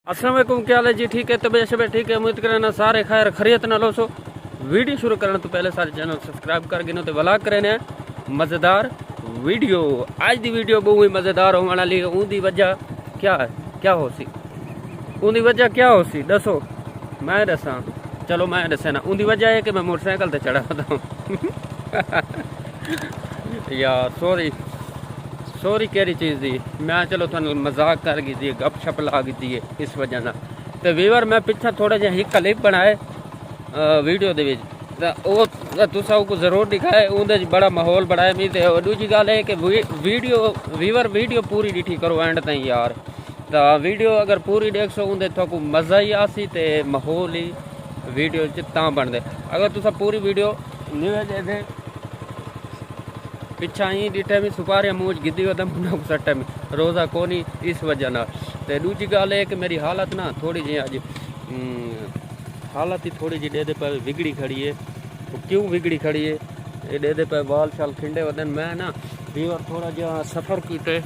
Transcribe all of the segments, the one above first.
अस्सलाम वालेकुम, क्या हाल है जी? ठीक है, तबीयत शबीयत ठीक है? उम्मीद करना सारे खैर खरीत ना लो। सो वीडियो शुरू करने तो पहले सारे चैनल सब्सक्राइब कर गिनो तो वला करे मज़ेदार वीडियो। आज दी वीडियो बहुत ही मज़ेदार होने वाली है। उनकी वजह क्या है, क्या हो सी उनकी वजह क्या हो सी दसो, मैं दसा। चलो मैं दसे ना। उनकी वजह है कि मैं मोटरसाइकिल से चढ़ा था यार सॉरी केरी चीज़ दी मैं चलो तुहानू मजाक कर दी, गप शप ला दी है इस वजह ना। तो वीवर मैं पिछा थोड़ा जिहा एक क्लिप बनाए वीडियो दे विच, तो तुसा को जरूर दिखाए। उहदे बड़ा माहौल बनाया मी। तो दूजी गल है कि वीडियो पूरी डिठी करो एंड ताईं यार। तो वीडियो अगर पूरी देख सो उहदे तुहानू मज़ा ही आसी ते माहौल ही वीडियो च तां बनदे। अगर तुसा पूरी वीडियो नहीं दे पिछा ही डिठे में सुपारिया मूँह गिद्दी वदम सट्टे में रोज़ा कोनी इस वजह ना। तो दूजी गल है कि मेरी हालत ना थोड़ी जी अज हालत ही थोड़ी जी डेदे पे बिगड़ी खड़ी है। तो क्यों बिगड़ी खड़ी है? ये डेदे पे बाल शाल खिंडे वदन। मैं ना वीवर थोड़ा जहा सफ़र किए,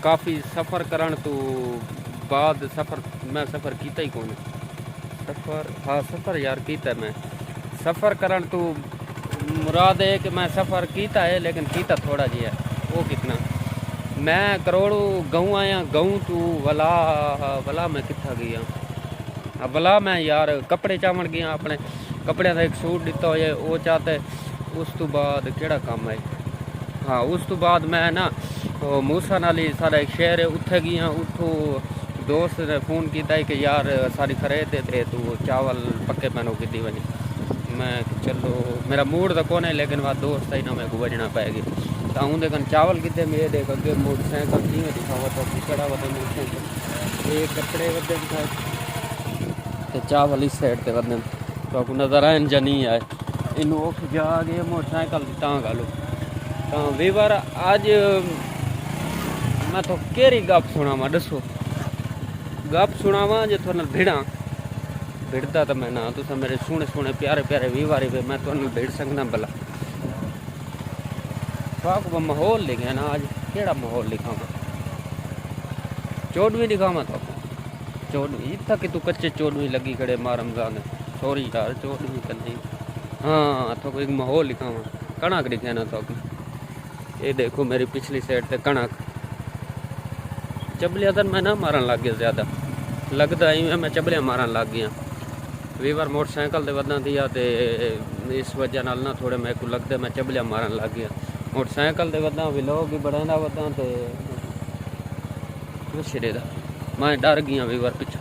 काफ़ी सफ़र करन तो बाद मैं सफ़र किया ही कौन सफ़र यार किया। मैं सफ़र करन तो मुराद है कि मैं सफ़र किया है, लेकिन किया थोड़ा जी है। वो कितना मैं करोड़ों गऊँ आया गऊँ तू वला मैं कितना गया वला मैं यार कपड़े चावन गया। अपने कपड़े का एक सूट दिता हो वो चाहते। उस तो बाद केड़ा काम है। हाँ उस तो बाद मैं ना मूसा नाली सारा एक शहर है उत्थे गया। उठो दोस्त ने फ़ोन किया कि यार सारी खरीद दे तू चावल पक्के पैनों की वही। मैं चलो मेरा मूड तो कौन है, लेकिन वह दोस्त ही ना मेरे को बजना पाएगी। तो उनके कन चावल कितने मेरे देख अगे मोटरसाइकिल किमें दिखावा तो चढ़ा हुआ मोटरसाइकिल ये कपड़े वदन तो चावल इस साइड से वदन तो आपको नज़र आए या नहीं आए। इन जा गए मोटरसाइकिल तां गल तो वीवर अज मैं तो केरी गप सुनावा दसो। गप सुनावा जो थोड़ा भिड़ा भिड़ता तो मैं ना तुसा मेरे सोने सोने प्यारे प्यारे वीवारी पे मैं तुहानू भिड़ सकना भला। तो माहौल लिखा ना आज केड़ा माहौल लिखावा। चौदहवीं दिखावा तो चौदहवीं इतना कि तू कच्चे 14वीं लगी खड़े मां रमजान सॉरी यार 14वीं कल। हाँ तो एक माहौल लिखावा कणक दिखे ना तो ये देखो मेरी पिछली साइड से कणक चबलिया तो मैं ना मारन लग गया। ज़्यादा लगता ही मैं चबलिया मारन लग गया। वीवर मोटरसाइकिल से वदा थी तो इस वजह नाल ना थोड़े मेरे को लगता मैं चबलिया मारन लग गया। मोटरसाइकिल से वदा विलोग भी बढ़ाना वदा तो सिरे का मैं डर गया। वीवर पिछू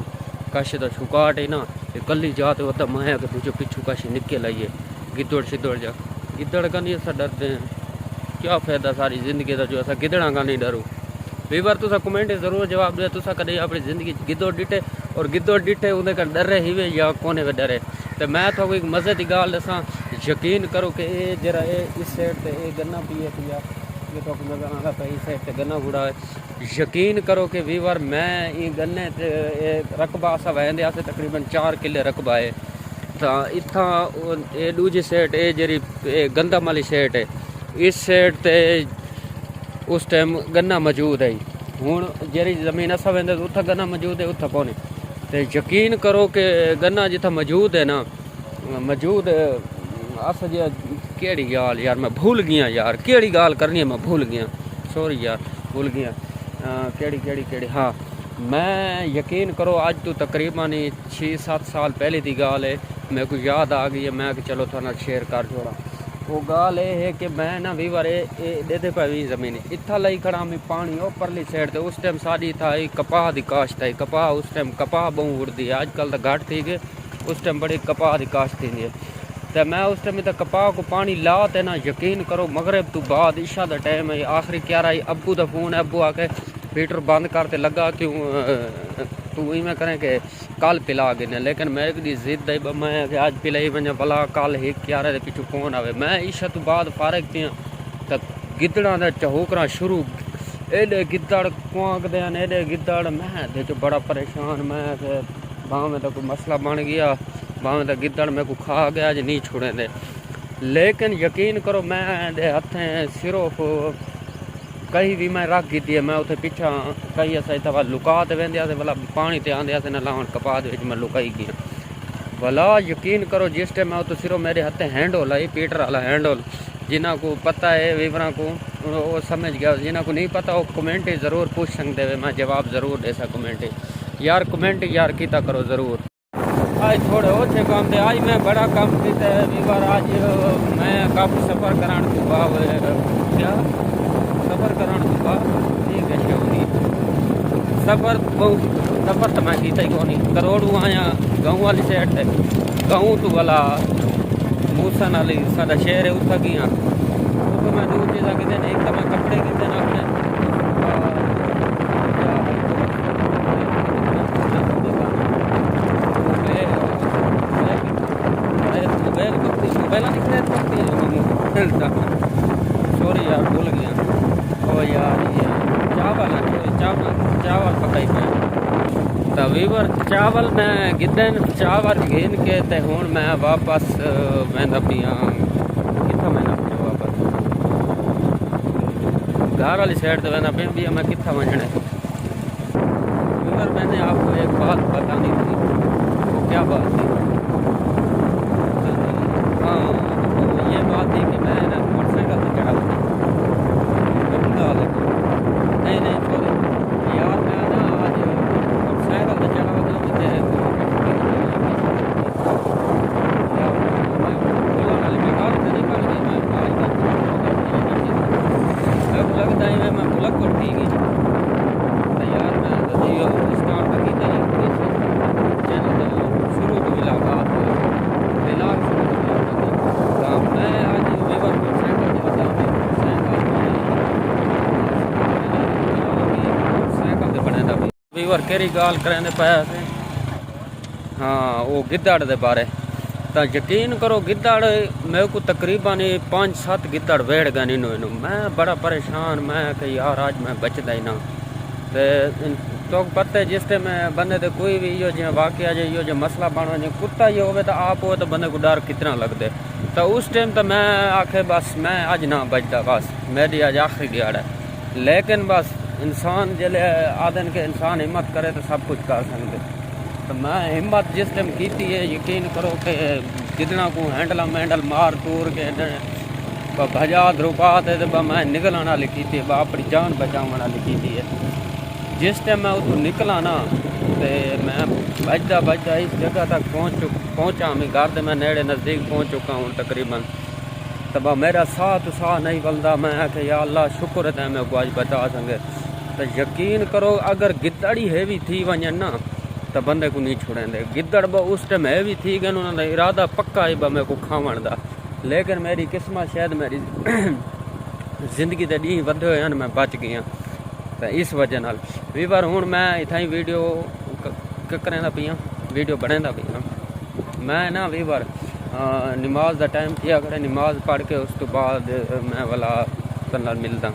कश तो छुकाट ही ना कली जाते वदा मैं कि तुझे पिछू कश निकल आइए गिदड़ शिदड़ जा गिदड़ का नहीं असा डरते हैं। क्या फायदा सारी जिंदगी का जो असा गिदड़ा का नहीं डरो। वीवर तुसा कमेंट जरूर जवाब दे तुसा कदे अपनी जिंदगी गिदड़ डिठे और गिदड़ डिठे उन्हें का डरे ही वे या कोने वे डरे। तो मैं तो एक मज़े की गाल दसा यकीन करो कि ये जरा इस साइड से ये गन्ना पिए पिया ये तो नजर आ रहा इस साइड से गन्ना बुढ़ा है। यकीन करो कि वीवर मैं ये गन्ने रकबा असा वहदे आसे तकरीबन 4 किले रकबा है। तो इतना ये दूजी साइड ये जी गंदम वाली साइड है इस साइड से उस टाइम गन्ना मौजूद है। हूँ जी जमीन असा वेंदे उत्थे गन्ना मौजूद है उत्थे कोने। तो यकीन करो कि गन्ना जिथे मौजूद है ना मौजूद अस जी केड़ी गाल यार मैं भूल गया यार केड़ी गाल करनी है मैं भूल गया सॉरी यार भूल गया केड़ी हाँ मैं यकीन करो आज तो तकरीबन 6-7 साल पहले की गाल है। मेरे को याद आ गई है मैं कि चलो थोड़ा शेयर कर छोड़ा। वो गाल ये है कि मैं ना वीवर दे पे भी जमीन इतना लाई खड़ा मैं पानी वो परली साइड से उस टाइम साड़ी था कपाह की काश्त है। कपाह उस टाइम कपाह बहु उड़ती है आजकल तो घट थी गए उस टाइम बड़ी कपाह की काश्त थी है। तो मैं उस टाइम तो कपाह को पानी ला ते ना यकीन करो मगरब तो बाद ईशा का टाइम है आखिरी क्या रही अब्बू का फोन है अब्बू आके हीटर बंद करते लगा क्यों तू इवें करें कि कल पिला गए। लेकिन मेरे की जिद है मैं अज पिलाई वजा भला कल ही क्या रहे पिछू कौन आवे। मैं ईशा तो बाद फारग थी तो गिदड़ा का चहोकरा शुरू एडे गिदड़ कुआंकते हैं एडे गिदड़। मैं चो बड़ा परेशान मैं भावें तो कोई मसला बन गया भावें तो गिदड़ मेरे को खा गया अज नहीं छुड़े दे। लेकिन यकीन करो मैं हथें सिर्फ कहीं भी मैं रख की है मैं उसे पिछा कई अस इतना लुका तो वेंदे भला पानी ते आंदे न लावन कपास मैं लुकाई गया भला यकीन करो जिस टाइम मैं तो सिर्फ मेरे हाथ हैंडल है पीटर वाला हैंडल जिन्हों को पता है वीवरा को वो समझ गया जिन्हों को नहीं पता वो कमेंट ज़रूर पूछ सकते हैं मैं जवाब ज़रूर दे सा कमेंट यार कमेंट यार किया करो ज़रूर। आज थोड़े ओछे काम थे आज मैं बड़ा काम किया वीवर आज मैं काफ़ी सफ़र कराने के बाद क्या सफ़र कराने के बाद ठीक है क्यों सफ़र सफ़र तो मैं किया ही कौन करोड़ू आया गाँव वाली साइड से गाँव तो वाला मूसन वाली साडा शहर है उत्था गया तो मैं दूर चीज़ा कितने नहीं तो मैं कपड़े कितने ना अपने सॉरी यार भूल गया ओ यार ये चावल पकाई पे तो वीवर चावल मैं गिदन चावल घेन के ते हूँ मैं वापस वेंदा पिया कितना मैं वापस घर वाली साइड तो वेंदा पिया मैं कितना वजने वीवर मैंने आपको एक बात बतानी थी वो क्या बात थी हाँ ये बात थी कि मैं ना मोटरसाइकिल से चढ़ा नहीं सॉरी यार मैं ना आज मोटरसाइकिल से चढ़ा था मुझे लगता है मैं बुलक को ठीक है यार मैं स्टार्ट की चैनल शुरू तो मिला बात फिलहाल मैं आज वीवर मोटरसाइकिल से बना वीवर केरी गाल करें पाया हाँ वो गिद्दड़ के बारे तो यकीन करो गिद्दड़ मेरे को तकरीबन 5-7 गिद्दड़ वेड़ गए इनू मैं बड़ा परेशान मैं कि यार आज मैं बचदा ही ना तो पता है जिस टाइम बंदे तो कोई भी यो जो वाकया जो जो मसला बनो जो कुत्ता ही हो तो आप हो तो बंदे को डर कितना लगते तो उस टाइम तो मैं आखे बस मैं अज ना बचता बस मेरी अज आखिरी दिहाड़ है लेकिन बस इंसान जल्द आदन के इंसान हिम्मत करे तो सब कुछ कर सकते तो मैं हिम्मत जिस टाइम की है यकीन करो कि जितना को हैंडल मार तूर के भजा ध्रुपा तो मैं निकलने वाली की थी अपनी जान बचाने वाली की है जिस टाइम मैं उतो निकला ना तो मैं बजदा इस जगह तक पहुँचा मैं घर से मैं नेड़े नज़दीक पहुँच चुका हूँ तकरीबन तो मेरा साह नहीं बलता मैं कि या अल्लाह शुक्र है मैं को आज बचा सके तो यकीन करो अगर गिद्दड़ी हैवी थी वजन ना तो बंदे को नहीं छोड़ेंगे गिद्दड़ उस टाइम हैवी थी गए उन्होंने इरादा पक्का है मेरे को खावन का लेकिन मेरी किस्मत शायद मेरी जिंदगी के डी वधे हुए मैं बच गया तो इस वजह नाल वीवर हूँ मैं इतना ही वीडियो करें पिया वीडियो बनेंदा पिया मैं ना वीवर नमाज का टाइम किया करे नमाज पढ़ के उस तो बाद मैं वाला तन मिलता।